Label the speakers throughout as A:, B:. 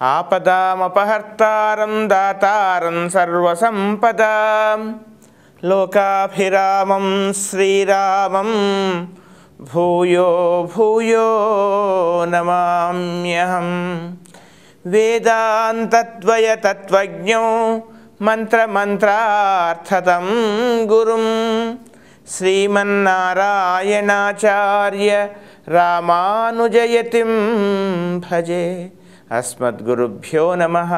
A: ఆపదామపహర్తారం దాతారం సర్వసంపదాం లోకాభిరామం శ్రీరామం భూయో భూయో నమామ్యహం. వేదాంతద్వయ తత్వజ్ఞో మంత్రమంత్రార్థతం గురుం శ్రీమన్నారాయణాచార్య రామానుజయతిం భజే. అస్మద్గురుభ్యో నమః.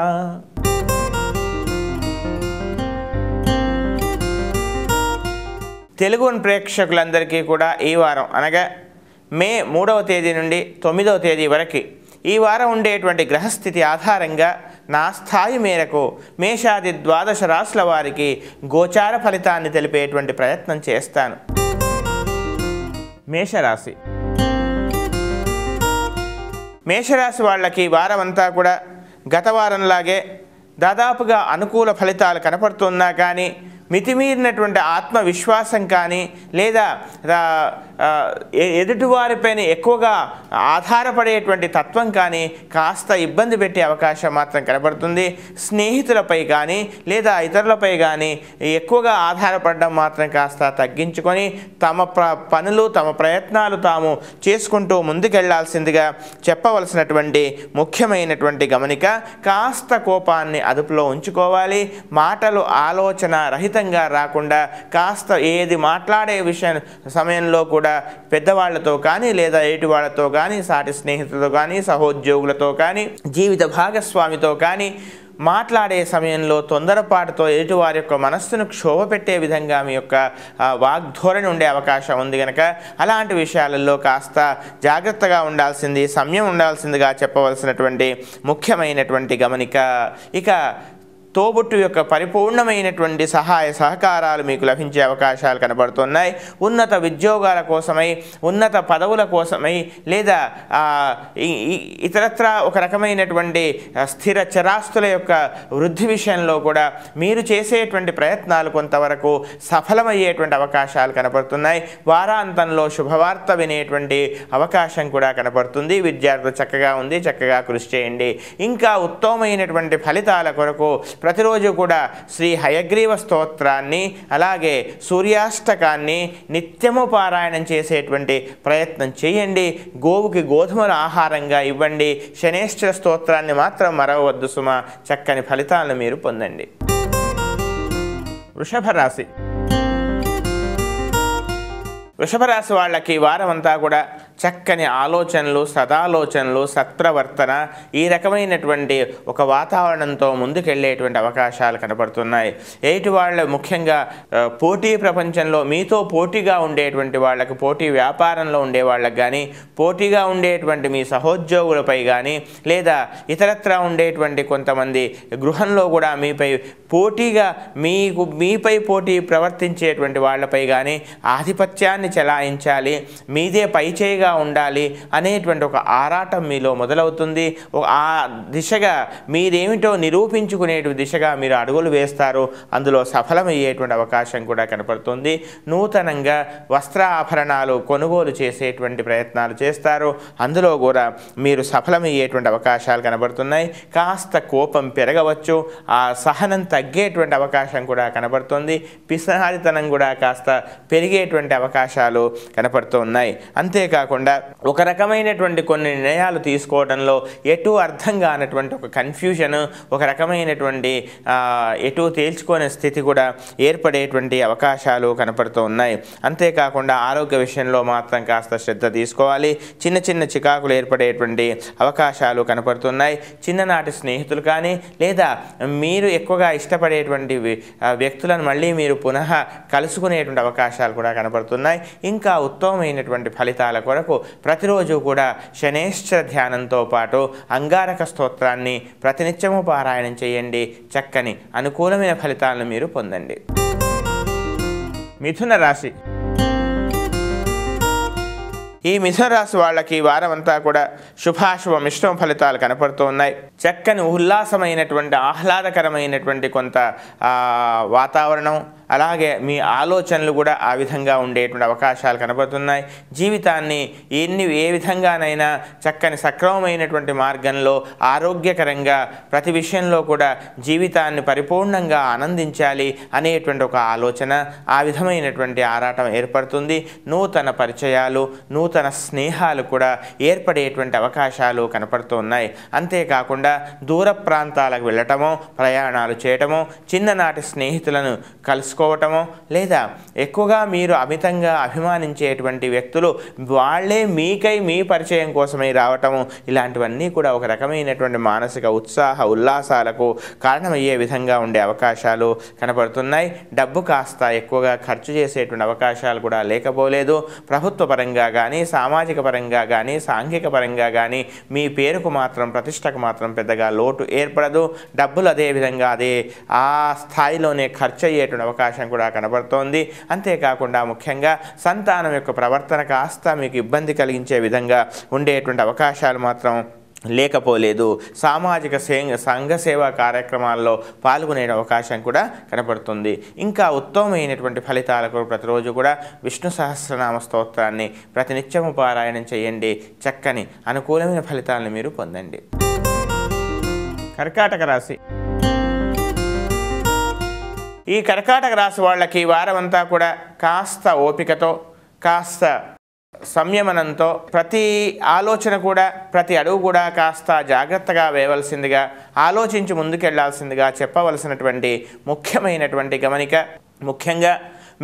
A: తెలుగు ప్రేక్షకులందరికీ కూడా ఈ వారం అనగా మే 3వ తేదీ నుండి 9వ తేదీ వరకు ఈ వారం ఉండేటువంటి గ్రహస్థితి ఆధారంగా నా స్థాయి మేరకు మేషాది ద్వాదశ రాశుల వారికి గోచార ఫలితాన్ని తెలిపేటువంటి ప్రయత్నం చేస్తాను. మేషరాశి. మేషరాశి వాళ్ళకి వారం అంతా కూడా గత వారంలాగే దాదాపుగా అనుకూల ఫలితాలు కనపడుతున్నా కానీ మితిమీరినటువంటి ఆత్మవిశ్వాసం కానీ లేదా ఎదుటివారిపైన ఎక్కువగా ఆధారపడేటువంటి తత్వం కానీ కాస్త ఇబ్బంది పెట్టే అవకాశం మాత్రం కనబడుతుంది. స్నేహితులపై కానీ లేదా ఇతరులపై కానీ ఎక్కువగా ఆధారపడడం మాత్రం కాస్త తగ్గించుకొని తమ పనులు తమ ప్రయత్నాలు తాము చేసుకుంటూ ముందుకెళ్లాల్సిందిగా చెప్పవలసినటువంటి ముఖ్యమైనటువంటి గమనిక. కాస్త కోపాన్ని అదుపులో ఉంచుకోవాలి. మాటలు ఆలోచన రహితంగా రాకుండా కాస్త ఏది మాట్లాడే సమయంలో కూడా పెద్దవాళ్లతో కానీ లేదా ఏటి వాళ్ళతో కానీ సాటి స్నేహితులతో కానీ సహోద్యోగులతో కానీ జీవిత భాగస్వామితో కానీ మాట్లాడే సమయంలో తొందరపాటుతో ఎదుటివారి యొక్క మనస్సును క్షోభ పెట్టే విధంగా మీ యొక్క వాగ్ధోరణి ఉండే అవకాశం ఉంది కనుక అలాంటి విషయాలలో కాస్త జాగ్రత్తగా ఉండాల్సింది, సంయమం ఉండాల్సిందిగా చెప్పవలసినటువంటి ముఖ్యమైనటువంటి గమనిక. ఇక తోబుట్టు యొక్క పరిపూర్ణమైనటువంటి సహాయ సహకారాలు మీకు లభించే అవకాశాలు కనబడుతున్నాయి. ఉన్నత ఉద్యోగాల కోసమై, ఉన్నత పదవుల కోసమై లేదా ఇతరత్రా ఒక రకమైనటువంటి స్థిర చరాస్తుల యొక్క వృద్ధి విషయంలో కూడా మీరు చేసేటువంటి ప్రయత్నాలు కొంతవరకు సఫలమయ్యేటువంటి అవకాశాలు కనబడుతున్నాయి. వారాంతంలో శుభవార్త వినేటువంటి అవకాశం కూడా కనబడుతుంది. విద్యార్థులు చక్కగా ఉంది, చక్కగా కృషి చేయండి. ఇంకా ఉత్తమమైనటువంటి ఫలితాల కొరకు ప్రతిరోజు కూడా శ్రీ హయగ్రీవ స్తోత్రాన్ని అలాగే సూర్యాష్టకాన్ని నిత్యము పారాయణం చేసేటువంటి ప్రయత్నం చేయండి. గోవుకి గోధుమల ఆహారంగా ఇవ్వండి. శనేశ్వర స్తోత్రాన్ని మాత్రం మరవవద్దు సుమ. చక్కని ఫలితాలను మీరు పొందండి. వృషభ రాశి. వృషభ రాశి వాళ్ళకి వారం అంతా కూడా చక్కని ఆలోచనలు, సదాలోచనలు, సత్ప్రవర్తన ఈ రకమైనటువంటి ఒక వాతావరణంతో ముందుకెళ్ళేటువంటి అవకాశాలు కనపడుతున్నాయి. ఎయిటి వాళ్ళ ముఖ్యంగా పోటీ ప్రపంచంలో మీతో పోటీగా ఉండేటువంటి వాళ్ళకి, పోటీ వ్యాపారంలో ఉండే వాళ్ళకి కానీ, పోటీగా ఉండేటువంటి మీ సహోద్యోగులపై కానీ లేదా ఇతరత్రా ఉండేటువంటి కొంతమంది గృహంలో కూడా మీపై పోటీగా మీపై పోటీ ప్రవర్తించేటువంటి వాళ్ళపై కానీ ఆధిపత్యాన్ని చెలాయించాలి, మీదే పైచేయిగా ఉండాలి అనేటువంటి ఒక ఆరాటం మీలో మొదలవుతుంది. ఆ దిశగా మీరేమిటో నిరూపించుకునే దిశగా మీరు అడుగులు వేస్తారు. అందులో సఫలమయ్యేటువంటి అవకాశం కూడా కనపడుతుంది. నూతనంగా వస్త్ర ఆభరణాలు కొనుగోలు చేసేటువంటి ప్రయత్నాలు చేస్తారు. అందులో కూడా మీరు సఫలమయ్యేటువంటి అవకాశాలు కనబడుతున్నాయి. కాస్త కోపం పెరగవచ్చు, ఆ సహనం తగ్గేటువంటి అవకాశం కూడా కనబడుతుంది. పిసినారితనం కూడా కాస్త పెరిగేటువంటి అవకాశాలు కనపడుతూ ఉన్నాయి. అంతేకాకుండా ఒక రకమైనటువంటి కొన్ని నిర్ణయాలు తీసుకోవడంలో ఎటు అర్థం కానటువంటి ఒక కన్ఫ్యూజన్, ఒక రకమైనటువంటి ఎటు తేల్చుకునే స్థితి కూడా ఏర్పడేటువంటి అవకాశాలు కనపడుతూ ఉన్నాయి. అంతేకాకుండా ఆరోగ్య విషయంలో మాత్రం కాస్త శ్రద్ధ తీసుకోవాలి. చిన్న చిన్న చికాకులు ఏర్పడేటువంటి అవకాశాలు కనపడుతున్నాయి. చిన్ననాటి స్నేహితులు కానీ లేదా మీరు ఎక్కువగా ఇష్టపడేటువంటి వ్యక్తులను మళ్ళీ మీరు పునః కలుసుకునేటువంటి అవకాశాలు కూడా కనపడుతున్నాయి. ఇంకా ఉత్తమమైనటువంటి ఫలితాల కొరకు ప్రతిరోజు కూడా శనేశ్వర ధ్యానంతో పాటు అంగారక స్తోత్రాన్ని ప్రతినిత్యము పారాయణం చేయండి. చక్కని అనుకూలమైన ఫలితాలను మీరు పొందండి. మిథున రాశి. ఈ మిథున రాశి వాళ్ళకి వారం అంతా కూడా శుభాశుభ మిశ్రమ ఫలితాలు కనపడుతూ ఉన్నాయి. చక్కని ఉల్లాసమైనటువంటి ఆహ్లాదకరమైనటువంటి కొంత వాతావరణం అలాగే మీ ఆలోచనలు కూడా ఆ విధంగా ఉండేటువంటి అవకాశాలు కనబడుతున్నాయి. జీవితాన్ని ఏ విధంగానైనా చక్కని సక్రమమైనటువంటి మార్గంలో ఆరోగ్యకరంగా ప్రతి విషయంలో కూడా జీవితాన్ని పరిపూర్ణంగా ఆనందించాలి అనేటువంటి ఒక ఆలోచన, ఆ విధమైనటువంటి ఆరాటం ఏర్పడుతుంది. నూతన పరిచయాలు, నూతన స్నేహాలు కూడా ఏర్పడేటువంటి అవకాశాలు కనపడుతున్నాయి. అంతేకాకుండా దూర ప్రాంతాలకు వెళ్ళటమో, ప్రయాణాలు చేయటమో, చిన్ననాటి స్నేహితులను కలుసుకోవటమో, లేదా ఎక్కువగా మీరు అమితంగా అభిమానించేటువంటి వ్యక్తులు వాళ్ళే మీ పరిచయం కోసమై రావటము, ఇలాంటివన్నీ కూడా ఒక రకమైనటువంటి మానసిక ఉత్సాహ ఉల్లాసాలకు కారణమయ్యే విధంగా ఉండే అవకాశాలు కనపడుతున్నాయి. డబ్బు కాస్త ఎక్కువగా ఖర్చు చేసేటువంటి అవకాశాలు కూడా లేకపోలేదు. ప్రభుత్వ పరంగా కానీ, సామాజిక పరంగా కానీ, సాంఘిక పరంగా కానీ మీ పేరుకు మాత్రం, ప్రతిష్టకు మాత్రం పెద్దగా లోటు ఏర్పడదు. డబ్బులు అదేవిధంగా ఆ స్థాయిలోనే ఖర్చు అయ్యేటువంటి అవకాశం కూడా కనబడుతోంది. అంతేకాకుండా ముఖ్యంగా సంతానం యొక్క ప్రవర్తన కాస్త మీకు ఇబ్బంది కలిగించే విధంగా ఉండేటువంటి అవకాశాలు మాత్రం లేకపోలేదు. సామాజిక సంఘ సేవా కార్యక్రమాల్లో పాల్గొనే అవకాశం కూడా కనపడుతుంది. ఇంకా ఉత్తమమైనటువంటి ఫలితాలకు ప్రతిరోజు కూడా విష్ణు సహస్రనామ స్తోత్రాన్ని ప్రతినిత్యము పారాయణం చేయండి. చక్కని అనుకూలమైన ఫలితాలను మీరు పొందండి. కర్కాటక రాశి. ఈ కర్కాటక రాశి వాళ్ళకి వారమంతా కూడా కాస్త ఓపికతో, కాస్త సంయమనంతో, ప్రతి ఆలోచన కూడా, ప్రతి అడుగు కూడా కాస్త జాగ్రత్తగా వేయవలసిందిగా, ఆలోచించి ముందుకెళ్లాల్సిందిగా చెప్పవలసినటువంటి ముఖ్యమైనటువంటి గమనిక. ముఖ్యంగా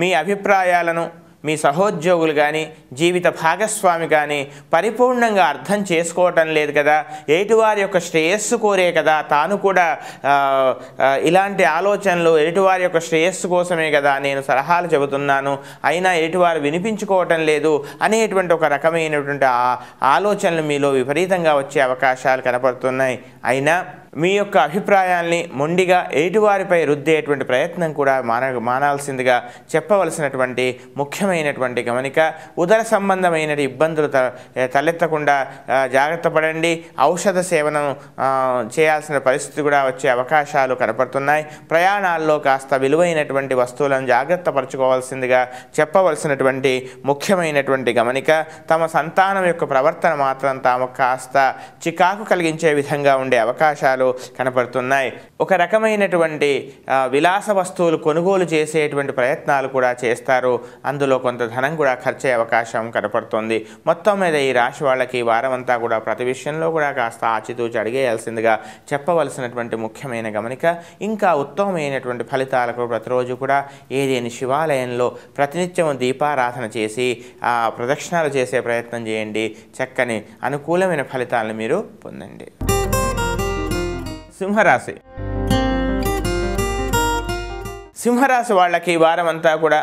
A: మీ అభిప్రాయాలను మీ సహోద్యోగులు కానీ, జీవిత భాగస్వామి కానీ పరిపూర్ణంగా అర్థం చేసుకోవటం లేదు కదా. ఎదుటివారి యొక్క శ్రేయస్సు కోరే కదా తాను కూడా ఇలాంటి ఆలోచనలు, ఎదుటివారి యొక్క శ్రేయస్సు కోసమే కదా నేను సలహాలు చెబుతున్నాను, అయినా ఎదుటివారు వినిపించుకోవటం లేదు అనేటువంటి ఒక రకమైనటువంటి ఆలోచనలు మీలో విపరీతంగా వచ్చే అవకాశాలు కనపడుతున్నాయి. అయినా మీ యొక్క అభిప్రాయాల్ని మొండిగా ఎదుటివారిపై రుద్దేటువంటి ప్రయత్నం కూడా మానాల్సిందిగా చెప్పవలసినటువంటి ముఖ్యమైనటువంటి గమనిక. ఉదర సంబంధమైన ఇబ్బందులు తలెత్తకుండా జాగ్రత్త పడండి. ఔషధ సేవనం చేయాల్సిన పరిస్థితి కూడా వచ్చే అవకాశాలు కనపడుతున్నాయి. ప్రయాణాల్లో కాస్త విలువైనటువంటి వస్తువులను జాగ్రత్త పరచుకోవాల్సిందిగా చెప్పవలసినటువంటి ముఖ్యమైనటువంటి గమనిక. తమ సంతానం యొక్క ప్రవర్తన మాత్రం తాము కాస్త చికాకు కలిగించే విధంగా ఉండే అవకాశాలు కనపడుతున్నాయి. ఒక రకమైనటువంటి విలాస వస్తువులు కొనుగోలు చేసేటువంటి ప్రయత్నాలు కూడా చేస్తారు. అందులో కొంత ధనం కూడా ఖర్చు అయ్యే అవకాశం కనపడుతుంది. మొత్తం మీద ఈ రాశి వాళ్ళకి వారం అంతా కూడా ప్రతి విషయంలో కూడా కాస్త ఆచితూచి అడిగేయాల్సిందిగా చెప్పవలసినటువంటి ముఖ్యమైన గమనిక. ఇంకా ఉత్తమమైనటువంటి ఫలితాలకు ప్రతిరోజు కూడా ఏదేని శివాలయంలో ప్రతినిత్యం దీపారాధన చేసి ప్రదక్షిణాలు చేసే ప్రయత్నం చేయండి. చక్కని అనుకూలమైన ఫలితాలను మీరు పొందండి. సింహరాశి. సింహరాశి వాళ్ళకి వారం అంతా కూడా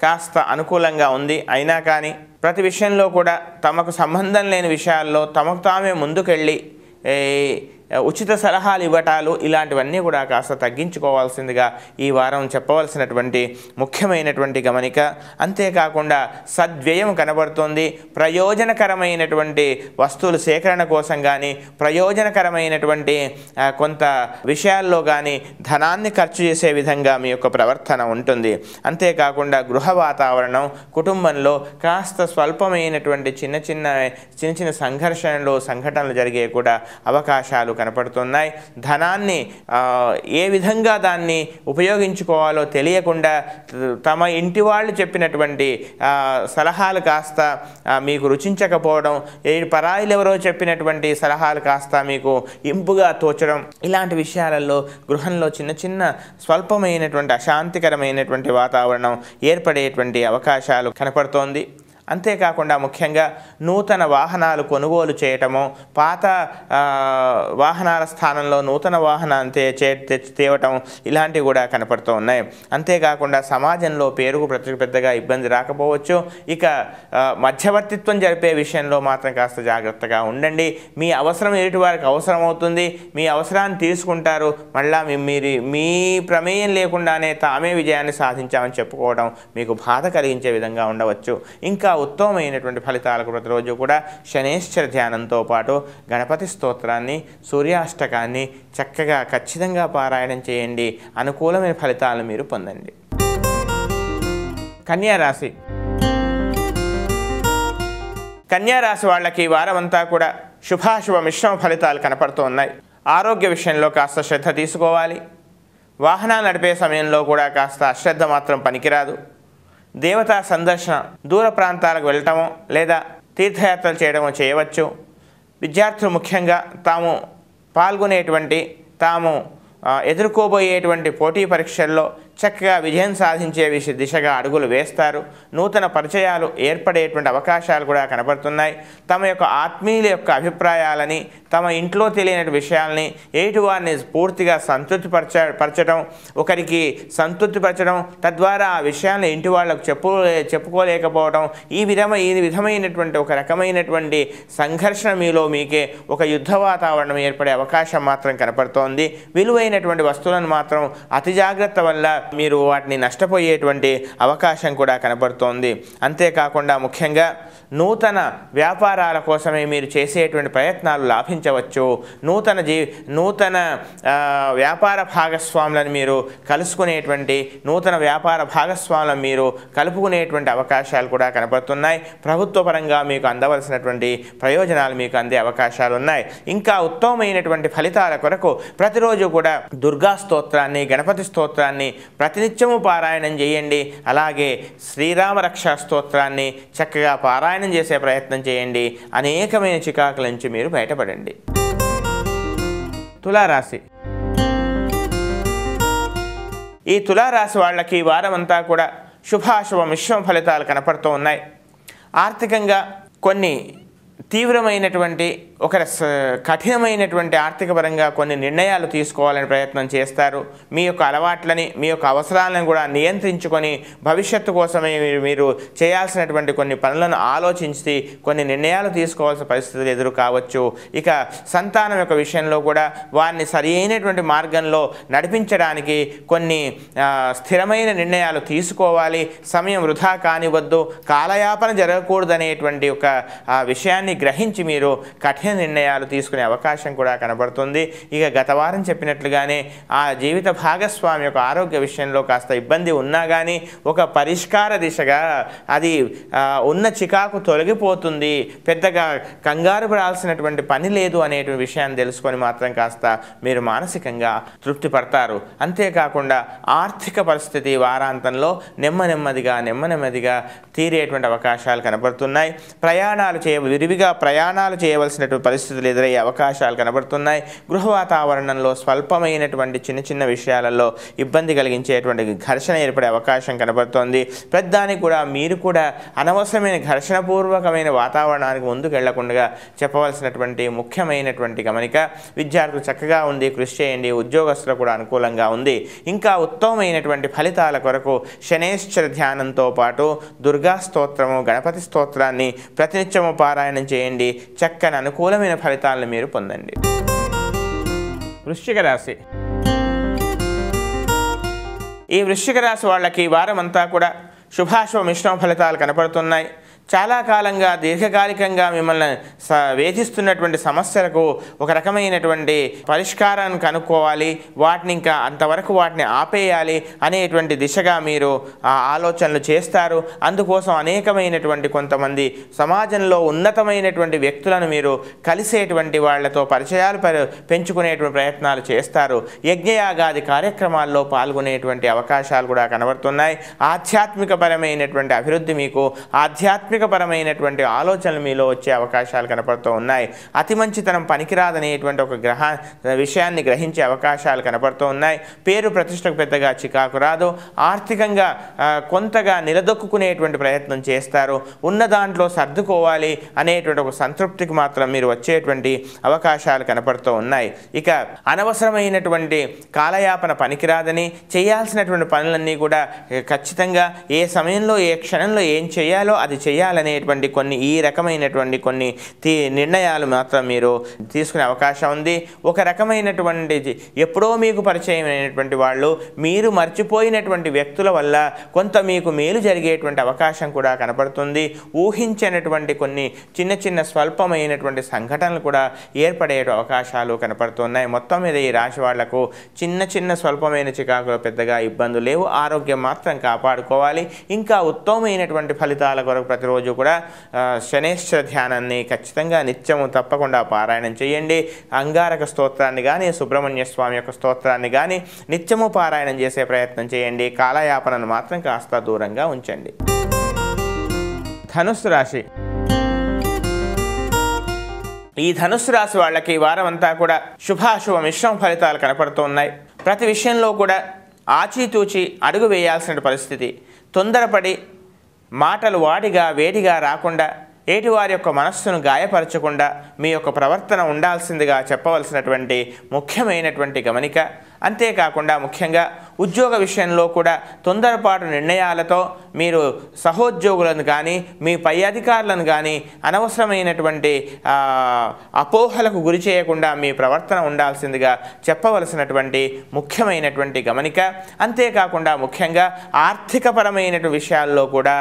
A: కాస్త అనుకూలంగా ఉంది. అయినా కానీ ప్రతి విషయంలో కూడా తమకు సంబంధం లేని విషయాల్లో తమకు తామే ముందుకెళ్ళి ఉచిత సలహాలు ఇవ్వటాలు ఇలాంటివన్నీ కూడా కాస్త తగ్గించుకోవాల్సిందిగా ఈ వారం చెప్పవలసినటువంటి ముఖ్యమైనటువంటి గమనిక. అంతేకాకుండా సద్వ్యయం కనబడుతుంది. ప్రయోజనకరమైనటువంటి వస్తువుల సేకరణ కోసం కానీ, ప్రయోజనకరమైనటువంటి కొంత విషయాల్లో కానీ ధనాన్ని ఖర్చు చేసే విధంగా మీ యొక్క ప్రవర్తన ఉంటుంది. అంతేకాకుండా గృహ వాతావరణం, కుటుంబంలో కాస్త స్వల్పమైనటువంటి చిన్న చిన్న సంఘర్షణలు, సంఘటనలు జరిగే కూడా అవకాశాలు కనపడుతున్నాయి. ధనాన్ని ఏ విధంగా దాన్ని ఉపయోగించుకోవాలో తెలియకుండా తమ ఇంటి వాళ్ళు చెప్పినటువంటి సలహాలు కాస్త మీకు రుచించకపోవడం, పరాయిలు ఎవరో చెప్పినటువంటి సలహాలు కాస్త మీకు ఇంపుగా తోచడం, ఇలాంటి విషయాలలో గృహంలో చిన్న స్వల్పమైనటువంటి అశాంతికరమైనటువంటి వాతావరణం ఏర్పడేటువంటి అవకాశాలు కనపడుతోంది. అంతేకాకుండా ముఖ్యంగా నూతన వాహనాలు కొనుగోలు చేయటము, పాత వాహనాల స్థానంలో నూతన వాహనాన్ని తేవటం ఇలాంటివి కూడా కనపడుతూ ఉన్నాయి. అంతేకాకుండా సమాజంలో పేరుకు పెద్దగా ఇబ్బంది రాకపోవచ్చు. ఇక మధ్యవర్తిత్వం జరిపే విషయంలో మాత్రం కాస్త జాగ్రత్తగా ఉండండి. మీ అవసరం ఎదుటి వారికి అవసరం అవుతుంది, మీ అవసరాన్ని తీసుకుంటారు, మళ్ళా మీ ప్రమేయం లేకుండానే తామే విజయాన్ని సాధించామని చెప్పుకోవడం మీకు బాధ కలిగించే విధంగా ఉండవచ్చు. ఇంకా ఉత్తమమైనటువంటి ఫలితాలకు ప్రతిరోజు కూడా శనేశ్వర ధ్యానంతో పాటు గణపతి స్తోత్రాన్ని, సూర్యాష్టకాన్ని చక్కగా ఖచ్చితంగా పారాయణం చేయండి. అనుకూలమైన ఫలితాలను మీరు పొందండి. కన్యా రాశి. కన్యా రాశి వాళ్ళకి ఈ వారం అంతా కూడా శుభాశుభ మిశ్రమ ఫలితాలు కనపడుతూ ఉన్నాయి. ఆరోగ్య విషయంలో కాస్త శ్రద్ధ తీసుకోవాలి. వాహనాలు నడిపే సమయంలో కూడా కాస్త అశ్రద్ధ మాత్రం పనికిరాదు. దేవతా సందర్శన, దూర ప్రాంతాలకు వెళ్ళటమో లేదా తీర్థయాత్రలు చేయడమో చేయవచ్చు. విద్యార్థులు ముఖ్యంగా తాము ఎదుర్కోబోయేటువంటి పోటీ పరీక్షల్లో చక్కగా విజయం సాధించే దిశగా అడుగులు వేస్తారు. నూతన పరిచయాలు ఏర్పడేటువంటి అవకాశాలు కూడా కనబడుతున్నాయి. తమ యొక్క ఆత్మీయుల యొక్క అభిప్రాయాలని, తమ ఇంట్లో తెలియని విషయాల్ని ఎదుటివారిని పూర్తిగా పరచడం, ఒకరికి సంతృప్తిపరచడం, తద్వారా ఆ విషయాన్ని ఇంటి వాళ్ళకు చెప్పుకోలేకపోవడం, ఈ విధమైనటువంటి ఒక రకమైనటువంటి సంఘర్షణ మీకే ఒక యుద్ధ వాతావరణం ఏర్పడే అవకాశం మాత్రం కనపడుతోంది. విలువైనటువంటి వస్తువులను మాత్రం అతి జాగ్రత్త వల్ల మీరు వాటిని నష్టపోయేటువంటి అవకాశం కూడా కనబడుతోంది. అంతేకాకుండా ముఖ్యంగా నూతన వ్యాపారాల కోసమే మీరు చేసేటువంటి ప్రయత్నాలు లాభించవచ్చు. నూతన వ్యాపార భాగస్వాములను మీరు కలుపుకునేటువంటి అవకాశాలు కూడా కనబడుతున్నాయి. ప్రభుత్వ పరంగా మీకు అందవలసినటువంటి ప్రయోజనాలు మీకు అందే అవకాశాలు ఉన్నాయి. ఇంకా ఉత్తమమైనటువంటి ఫలితాల కొరకు ప్రతిరోజు కూడా దుర్గా స్తోత్రాన్ని, గణపతి స్తోత్రాన్ని ప్రతినిత్యము పారాయణం చేయండి. అలాగే శ్రీరామ రక్షా స్తోత్రాన్ని చక్కగా పారాయణం చేసే ప్రయత్నం చేయండి. అనేకమైన చికాకుల నుంచి మీరు బయటపడండి. తులారాశి. ఈ తులారాశి వాళ్ళకి ఈ వారం అంతా కూడా శుభాశుభ మిశ్రమ ఫలితాలు కనపడుతూ ఉన్నాయి. ఆర్థికంగా కొన్ని తీవ్రమైనటువంటి కఠినమైనటువంటి ఆర్థిక పరంగా కొన్ని నిర్ణయాలు తీసుకోవాలని ప్రయత్నం చేస్తారు. మీ యొక్క అలవాట్లని, మీ యొక్క అవసరాలను కూడా నియంత్రించుకొని భవిష్యత్తు కోసమే మీరు చేయాల్సినటువంటి కొన్ని పనులను ఆలోచించి కొన్ని నిర్ణయాలు తీసుకోవాల్సిన పరిస్థితులు ఎదురు కావచ్చు. ఇక సంతానం యొక్క విషయంలో కూడా వారిని సరి అయినటువంటి మార్గంలో నడిపించడానికి కొన్ని స్థిరమైన నిర్ణయాలు తీసుకోవాలి. సమయం వృధా కానివద్దు, కాలయాపన జరగకూడదనేటువంటి ఒక విషయాన్ని గ్రహించి మీరు కఠిన నిర్ణయాలు తీసుకునే అవకాశం కూడా కనబడుతుంది. ఇక గత వారం చెప్పినట్లుగానే ఆ జీవిత భాగస్వామి యొక్క ఆరోగ్య విషయంలో కాస్త ఇబ్బంది ఉన్నా కానీ ఒక పరిష్కార దిశగా అది ఉన్న చికాకు తొలగిపోతుంది. పెద్దగా కంగారు పడాల్సినటువంటి పని లేదు అనేటువంటి విషయాన్ని తెలుసుకొని మాత్రం కాస్త మీరు మానసికంగా తృప్తి పడతారు. అంతేకాకుండా ఆర్థిక పరిస్థితి వారాంతంలో నెమ్మదిగా తీరేటువంటి అవకాశాలు కనబడుతున్నాయి. విరివిగా ప్రయాణాలు చేయవలసినటువంటి పరిస్థితులు ఎదురయ్యే అవకాశాలు కనబడుతున్నాయి. గృహ వాతావరణంలో స్వల్పమైనటువంటి చిన్న విషయాలలో ఇబ్బంది కలిగించేటువంటి ఘర్షణ ఏర్పడే అవకాశం కనబడుతోంది. ప్రతిదానికి కూడా మీరు కూడా అనవసరమైన ఘర్షణపూర్వకమైన వాతావరణానికి ముందుకు వెళ్లకుండా చెప్పవలసినటువంటి ముఖ్యమైనటువంటి గమనిక. విద్యార్థులు చక్కగా ఉంది, కృషి చేయండి. ఉద్యోగస్తులు కూడా అనుకూలంగా ఉంది. ఇంకా ఉత్తమమైనటువంటి ఫలితాల కొరకు శనేశ్వర ధ్యానంతో పాటు దుర్గా స్తోత్రము, గణపతి స్తోత్రాన్ని ప్రతినిత్యము పారాయణం చేయండి. చక్కని అనుకూలమైన ఫలితాలను మీరు పొందండి. వృశ్చిక రాశి. ఈ వృశ్చిక రాశి వాళ్ళకి ఈ వారం అంతా కూడా శుభాశుభ మిశ్రమ ఫలితాలు కనపడుతున్నాయి. చాలా కాలంగా దీర్ఘకాలికంగా మిమ్మల్ని వేధిస్తున్నటువంటి సమస్యలకు ఒక రకమైనటువంటి పరిష్కారాన్ని కనుక్కోవాలి, వాటిని ఆపేయాలి అనేటువంటి దిశగా మీరు ఆలోచనలు చేస్తారు. అందుకోసం అనేకమైనటువంటి కొంతమంది సమాజంలో ఉన్నతమైనటువంటి వ్యక్తులను మీరు కలిసేటువంటి వాళ్లతో పరిచయాలు పెంచుకునేటువంటి ప్రయత్నాలు చేస్తారు. యజ్ఞయాగాది కార్యక్రమాల్లో పాల్గొనేటువంటి అవకాశాలు కూడా కనబడుతున్నాయి. ఆధ్యాత్మికపరమైనటువంటి అభివృద్ధి, మీకు ఆధ్యాత్మికపరమైనటువంటి ఆలోచనలు మీలో వచ్చే అవకాశాలు కనపడుతూ ఉన్నాయి. అతి మంచితనం పనికిరాదనేటువంటి ఒక విషయాన్ని గ్రహించే అవకాశాలు కనపడుతూ ఉన్నాయి. పేరు ప్రతిష్టకు పెద్దగా చికాకు రాదు. ఆర్థికంగా కొంతగా నిలదొక్కునేటువంటి ప్రయత్నం చేస్తారు. ఉన్న దాంట్లో సర్దుకోవాలి అనేటువంటి ఒక సంతృప్తికి మాత్రం మీరు వచ్చేటువంటి అవకాశాలు కనపడుతూ ఉన్నాయి. ఇక అనవసరమైనటువంటి కాలయాపన పనికిరాదని, చేయాల్సినటువంటి పనులన్నీ కూడా ఖచ్చితంగా ఏ సమయంలో ఏ క్షణంలో ఏం చేయాలో అది చేయాలి చేయాలనేటువంటి ఈ రకమైనటువంటి కొన్ని నిర్ణయాలు మాత్రం మీరు తీసుకునే అవకాశం ఉంది. ఒక రకమైనటువంటి ఎప్పుడో మీకు పరిచయం అయినటువంటి వాళ్ళు మీరు మర్చిపోయినటువంటి వ్యక్తుల వల్ల కొంత మీకు మేలు జరిగేటువంటి అవకాశం కూడా కనపడుతుంది. ఊహించినటువంటి కొన్ని చిన్న చిన్న స్వల్పమైనటువంటి సంఘటనలు కూడా ఏర్పడే అవకాశాలు కనపడుతున్నాయి. మొత్తం మీద ఈ రాశి వాళ్లకు చిన్న చిన్న స్వల్పమైన చికాకులు పెద్దగా ఇబ్బందులు లేవు. ఆరోగ్యం మాత్రం కాపాడుకోవాలి. ఇంకా ఉత్తమమైనటువంటి ఫలితాల కొరకు ప్రతిరోజు కూడా శనేశ్వర ధ్యానాన్ని ఖచ్చితంగా నిత్యము తప్పకుండా పారాయణం చేయండి. అంగారక స్తోత్రాన్ని కానీ సుబ్రహ్మణ్య స్వామి యొక్క స్తోత్రాన్ని కానీ నిత్యము పారాయణం చేసే ప్రయత్నం చేయండి. కాలయాపనను మాత్రం కాస్త దూరంగా ఉంచండి. ధనుస్సు రాశి. ఈ ధనుస్సు రాశి వాళ్ళకి ఈ వారం అంతా కూడా శుభాశుభ మిశ్రమ ఫలితాలు కనపడుతూ ఉన్నాయి. ప్రతి విషయంలో కూడా ఆచితూచి అడుగు వేయాల్సిన పరిస్థితి. తొందరపడి మాటలు వాడిగా వేడిగా రాకుండా ఏటివారి యొక్క మనస్సును గాయపరచకుండా మీ యొక్క ప్రవర్తన ఉండాల్సిందిగా చెప్పవలసినటువంటి ముఖ్యమైనటువంటి గమనిక. అంతేకాకుండా ముఖ్యంగా ఉద్యోగ విషయంలో కూడా తొందరపాటు నిర్ణయాలతో మీరు సహోద్యోగులను కానీ మీ పై అధికారులను కానీ అనవసరమైనటువంటి అపోహలకు గురి చేయకుండా మీ ప్రవర్తన ఉండాల్సిందిగా చెప్పవలసినటువంటి ముఖ్యమైనటువంటి గమనిక. అంతేకాకుండా ముఖ్యంగా ఆర్థికపరమైనటువంటి విషయాల్లో కూడా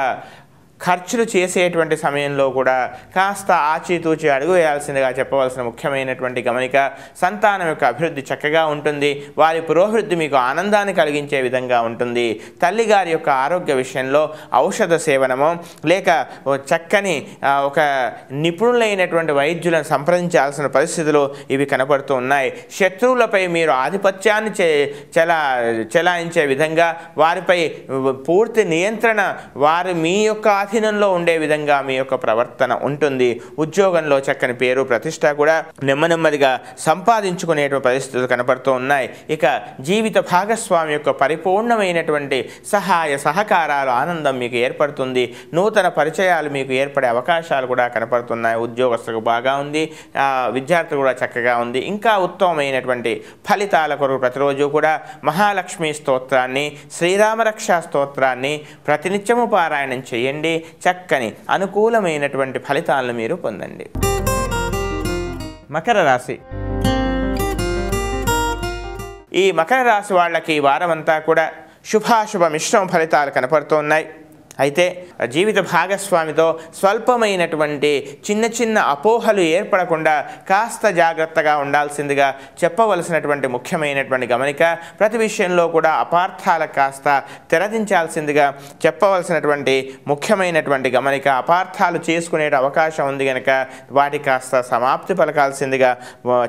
A: ఖర్చులు చేసేటువంటి సమయంలో కూడా కాస్త ఆచితూచి అడుగు వేయాల్సిందిగా చెప్పవలసిన ముఖ్యమైనటువంటి గమనిక. సంతానం యొక్క అభివృద్ధి చక్కగా ఉంటుంది. వారి పురోభివృద్ధి మీకు ఆనందాన్ని కలిగించే విధంగా ఉంటుంది. తల్లిగారి యొక్క ఆరోగ్య విషయంలో ఔషధ సేవనమో లేక చక్కని ఒక నిపుణులైనటువంటి వైద్యులను సంప్రదించాల్సిన పరిస్థితులు ఇవి కనపడుతూ ఉన్నాయి. శత్రువులపై మీరు ఆధిపత్యాన్ని చెలాయించే విధంగా వారిపై పూర్తి నియంత్రణ మీ యొక్క అధీనంలో ఉండే విధంగా మీ యొక్క ప్రవర్తన ఉంటుంది. ఉద్యోగంలో చక్కని పేరు ప్రతిష్ట కూడా నెమ్మదిగా సంపాదించుకునే పరిస్థితులు కనపడుతూ ఉన్నాయి. ఇక జీవిత భాగస్వామి యొక్క పరిపూర్ణమైనటువంటి సహాయ సహకారాలు ఆనందం మీకు ఏర్పడుతుంది. నూతన పరిచయాలు మీకు ఏర్పడే అవకాశాలు కూడా కనపడుతున్నాయి. ఉద్యోగస్తులకు బాగా ఉంది. విద్యార్థులు కూడా చక్కగా ఉంది. ఇంకా ఉత్తమమైనటువంటి ఫలితాల కొరకు ప్రతిరోజు కూడా మహాలక్ష్మి స్తోత్రాన్ని శ్రీరామరక్షా స్తోత్రాన్ని ప్రతినిత్యము పారాయణం చేయండి. చక్కని అనుకూలమైనటువంటి ఫలితాలను మీరు పొందండి. మకర రాశి. ఈ మకర రాశి వాళ్ళకి ఈ వారం అంతా కూడా శుభాశుభ మిశ్రమ ఫలితాలు కనపడుతున్నాయి. అయితే జీవిత భాగస్వామితో స్వల్పమైనటువంటి చిన్న అపోహలు ఏర్పడకుండా కాస్త జాగ్రత్తగా ఉండాల్సిందిగా చెప్పవలసినటువంటి ముఖ్యమైనటువంటి గమనిక. ప్రతి విషయంలో కూడా అపార్థాలకు కాస్త తెరదించాల్సిందిగా చెప్పవలసినటువంటి ముఖ్యమైనటువంటి గమనిక. అపార్థాలు చేసుకునే అవకాశం ఉంది కనుక వాటి కాస్త సమాప్తి పలకాల్సిందిగా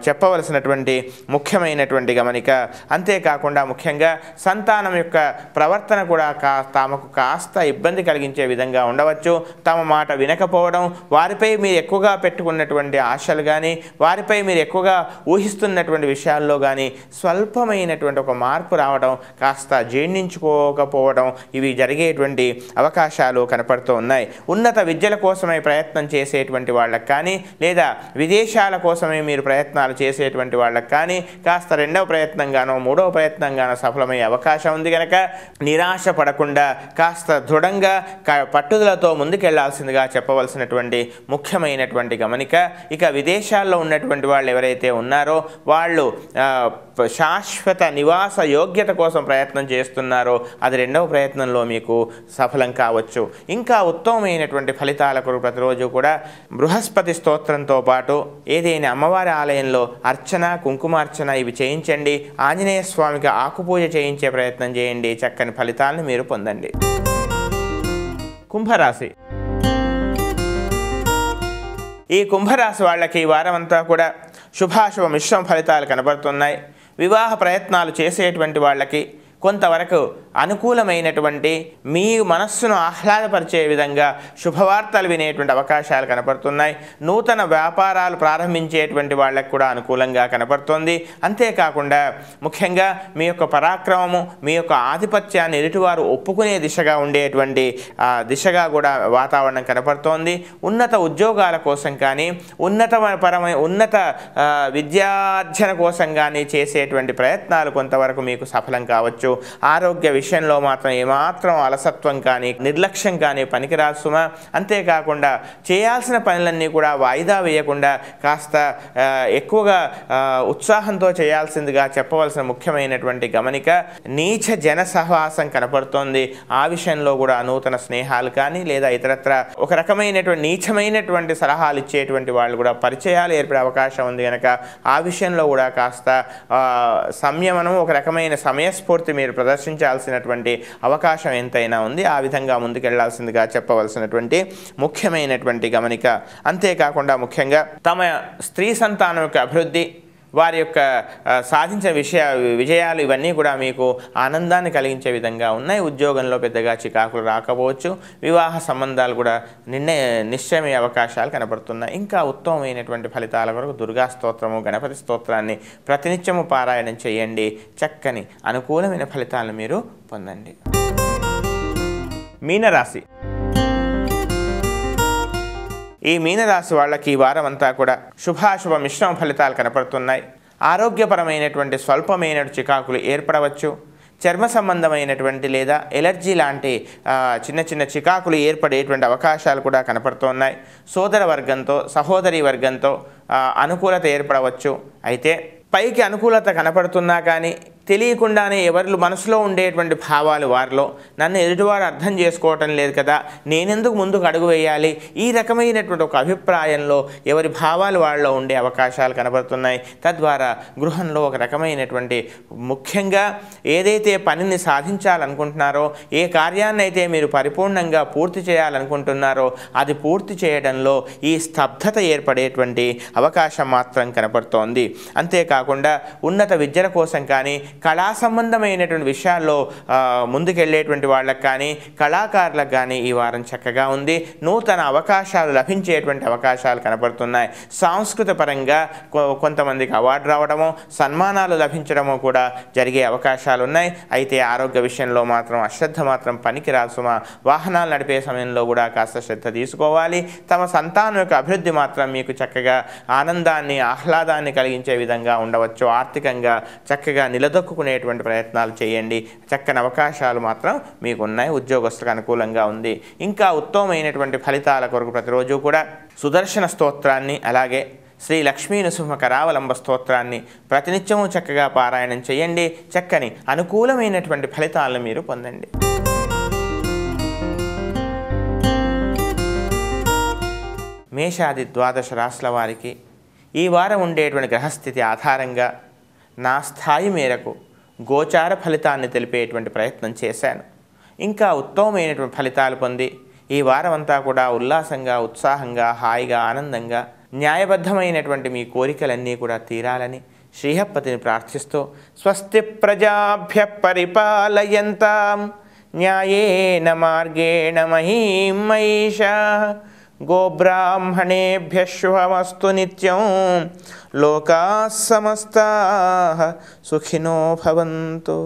A: చెప్పవలసినటువంటి ముఖ్యమైనటువంటి గమనిక. అంతేకాకుండా ముఖ్యంగా సంతానం యొక్క ప్రవర్తన కూడా తమకు కాస్త ఇబ్బంది కలిగించే విధంగా ఉండవచ్చు. తమ మాట వినకపోవడం, వారిపై మీరు ఎక్కువగా పెట్టుకున్నటువంటి ఆశలు కానీ వారిపై మీరు ఎక్కువగా ఊహిస్తున్నటువంటి విషయాల్లో కానీ స్వల్పమైనటువంటి ఒక మార్పు రావడం, కాస్త జీర్ణించుకోకపోవడం ఇవి జరిగేటువంటి అవకాశాలు కనపడుతూ ఉన్నాయి. ఉన్నత విద్యల కోసమే ప్రయత్నం చేసేటువంటి వాళ్ళకి కానీ లేదా విదేశాల కోసమే మీరు ప్రయత్నాలు చేసేటువంటి వాళ్ళకి కానీ కాస్త రెండవ ప్రయత్నంగానో మూడవ ప్రయత్నంగానో సఫలమయ్యే అవకాశం ఉంది కనుక నిరాశ పడకుండా కాస్త దృఢంగా పట్టుదలతో ముందుకెళ్లాల్సిందిగా చెప్పవలసినటువంటి ముఖ్యమైనటువంటి గమనిక. ఇక విదేశాల్లో ఉన్నటువంటి వాళ్ళు ఎవరైతే ఉన్నారో వాళ్ళు శాశ్వత నివాస యోగ్యత కోసం ప్రయత్నం చేస్తున్నారో అది రెండవ ప్రయత్నంలో మీకు సఫలం కావచ్చు. ఇంకా ఉత్తమమైనటువంటి ఫలితాల కొరకు ప్రతిరోజు కూడా బృహస్పతి స్తోత్రంతో పాటు ఏదైనా అమ్మవారి ఆలయంలో అర్చన కుంకుమార్చన ఇవి చేయించండి. ఆంజనేయ స్వామికి ఆకుపూజ చేయించే ప్రయత్నం చేయండి. చక్కని ఫలితాలను మీరు పొందండి. కుంభరాశి. ఈ కుంభరాశి వాళ్ళకి ఈ వారం అంతా కూడా శుభాశుభ మిశ్రమ ఫలితాలు కనబడుతున్నాయి. వివాహ ప్రయత్నాలు చేసేటువంటి వాళ్ళకి కొంతవరకు అనుకూలమైనటువంటి మీ మనస్సును ఆహ్లాదపరిచే విధంగా శుభవార్తలు వినేటువంటి అవకాశాలు కనపడుతున్నాయి. నూతన వ్యాపారాలు ప్రారంభించేటువంటి వాళ్ళకు కూడా అనుకూలంగా కనపడుతుంది. అంతేకాకుండా ముఖ్యంగా మీ యొక్క పరాక్రమము మీ యొక్క ఆధిపత్యాన్ని ఎదుటివారు ఒప్పుకునే దిశగా ఉండేటువంటి దిశగా కూడా వాతావరణం కనపడుతోంది. ఉన్నత ఉద్యోగాల కోసం కానీ ఉన్నత విద్యార్జన కోసం కానీ చేసేటువంటి ప్రయత్నాలు కొంతవరకు మీకు సఫలం కావచ్చు. ఆరోగ్య విషయంలో మాత్రం ఏమాత్రం అలసత్వం కానీ నిర్లక్ష్యం కానీ పనికిరాదు సుమా. అంతేకాకుండా చేయాల్సిన పనులన్నీ కూడా వాయిదా వేయకుండా కాస్త ఎక్కువగా ఉత్సాహంతో చేయాల్సిందిగా చెప్పవలసిన ముఖ్యమైనటువంటి గమనిక. నీచ జన సహవాసం కనపడుతోంది. ఆ విషయంలో కూడా నూతన స్నేహాలు కానీ లేదా ఇతరత్ర ఒక రకమైనటువంటి నీచమైనటువంటి సలహాలు ఇచ్చేటువంటి వాళ్ళు కూడా పరిచయాలు ఏర్పడే అవకాశం ఉంది కనుక ఆ విషయంలో కూడా కాస్త సంయమనం, ఒక రకమైన సమయస్ఫూర్తి మీరు ప్రదర్శించాల్సినటువంటి అవకాశం ఎంతైనా ఉంది. ఆ విధంగా ముందుకెళ్లాల్సిందిగా చెప్పవలసినటువంటి ముఖ్యమైనటువంటి గమనిక. అంతేకాకుండా ముఖ్యంగా తమ స్త్రీ సంతానం యొక్క అభివృద్ధి, వారి యొక్క సాధించిన విజయాలు ఇవన్నీ కూడా మీకు ఆనందాన్ని కలిగించే విధంగా ఉన్నాయి. ఉద్యోగంలో పెద్దగా చికాకులు రాకపోవచ్చు. వివాహ సంబంధాలు కూడా నిశ్చయమయ్యే అవకాశాలు కనబడుతున్నాయి. ఇంకా ఉత్తమమైనటువంటి ఫలితాల కొరకు దుర్గా స్తోత్రము, గణపతి స్తోత్రాన్ని ప్రతినిత్యము పారాయణం చేయండి. చక్కని అనుకూలమైన ఫలితాలను మీరు పొందండి. మీనరాశి. ఈ మీనరాశి వాళ్ళకి ఈ వారం అంతా కూడా శుభాశుభ మిశ్రమ ఫలితాలు కనపడుతున్నాయి. ఆరోగ్యపరమైనటువంటి స్వల్పమైన చికాకులు ఏర్పడవచ్చు. చర్మ సంబంధమైనటువంటి లేదా ఎలర్జీ లాంటి చిన్న చిన్న చికాకులు ఏర్పడేటువంటి అవకాశాలు కూడా కనపడుతున్నాయి. సోదర వర్గంతో, సహోదరి వర్గంతో అనుకూలత ఏర్పడవచ్చు. అయితే పైకి అనుకూలత కనపడుతున్నా కానీ తెలియకుండానే ఎవరి మనసులో ఉండేటువంటి భావాలు వారిలో, నన్ను ఎదుటివారు అర్థం చేసుకోవటం లేదు కదా, నేనెందుకు ముందుకు అడుగు వేయాలి, ఈ రకమైనటువంటి ఒక అభిప్రాయంలో ఎవరి భావాలు వాళ్ళలో ఉండే అవకాశాలు కనబడుతున్నాయి. తద్వారా గృహంలో ఒక రకమైనటువంటి ముఖ్యంగా ఏదైతే పనిని సాధించాలనుకుంటున్నారో, ఏ కార్యాన్ని అయితే మీరు పరిపూర్ణంగా పూర్తి చేయాలనుకుంటున్నారో అది పూర్తి చేయడంలో ఈ స్తబ్దత ఏర్పడేటువంటి అవకాశం మాత్రం కనపడుతోంది. అంతేకాకుండా ఉన్నత విద్యల కోసం కానీ కళా సంబంధమైనటువంటి విషయాల్లో ముందుకెళ్ళేటువంటి వాళ్ళకి కానీ కళాకారులకు కానీ ఈ వారం చక్కగా ఉంది. నూతన అవకాశాలు లభించేటువంటి అవకాశాలు కనపడుతున్నాయి. సాంస్కృతిక పరంగా కొంతమందికి అవార్డు రావడమో, సన్మానాలు లభించడమో కూడా జరిగే అవకాశాలు ఉన్నాయి. అయితే ఆరోగ్య విషయంలో మాత్రం అశ్రద్ధ మాత్రం పనికిరాదు సుమా. వాహనాలు నడిపే సమయంలో కూడా కాస్త శ్రద్ధ తీసుకోవాలి. తమ సంతానం యొక్క అభివృద్ధి మాత్రం మీకు చక్కగా ఆనందాన్ని, ఆహ్లాదాన్ని కలిగించే విధంగా ఉండవచ్చు. ఆర్థికంగా చక్కగా నిలదొక్కునేటువంటి ప్రయత్నాలు చేయండి. చక్కని అవకాశాలు మాత్రం మీకు ఉన్నాయి. ఉద్యోగస్తులకు అనుకూలంగా ఉంది. ఇంకా ఉత్తమమైనటువంటి ఫలితాల కొరకు ప్రతిరోజు కూడా సుదర్శన స్తోత్రాన్ని, అలాగే శ్రీ లక్ష్మీ నృసింహ కరావలంబ స్తోత్రాన్ని ప్రతినిత్యము చక్కగా పారాయణం చేయండి. చక్కని అనుకూలమైనటువంటి ఫలితాలను మీరు పొందండి. మేషాది ద్వాదశ రాశుల వారికి ఈ వారం ఉండేటువంటి గ్రహస్థితి ఆధారంగా నా స్థాయి మేరకు గోచార ఫలితాన్ని తెలిపేటువంటి ప్రయత్నం చేశాను. ఇంకా ఉత్తమమైనటువంటి ఫలితాలు పొంది ఈ వారం అంతా కూడా ఉల్లాసంగా, ఉత్సాహంగా, హాయిగా, ఆనందంగా, న్యాయబద్ధమైనటువంటి మీ కోరికలన్నీ కూడా తీరాలని శ్రీహప్పతిని ప్రార్థిస్తూ స్వస్తి ప్రజాభ్య పరిపాలయంతాం న్యాయేన మార్గేణ మహీం మహిషా గోబ్రాహ్మణేభ్యః శుభమస్తు నిత్యం లోకాః సమస్తాః సుఖినో భవంతు.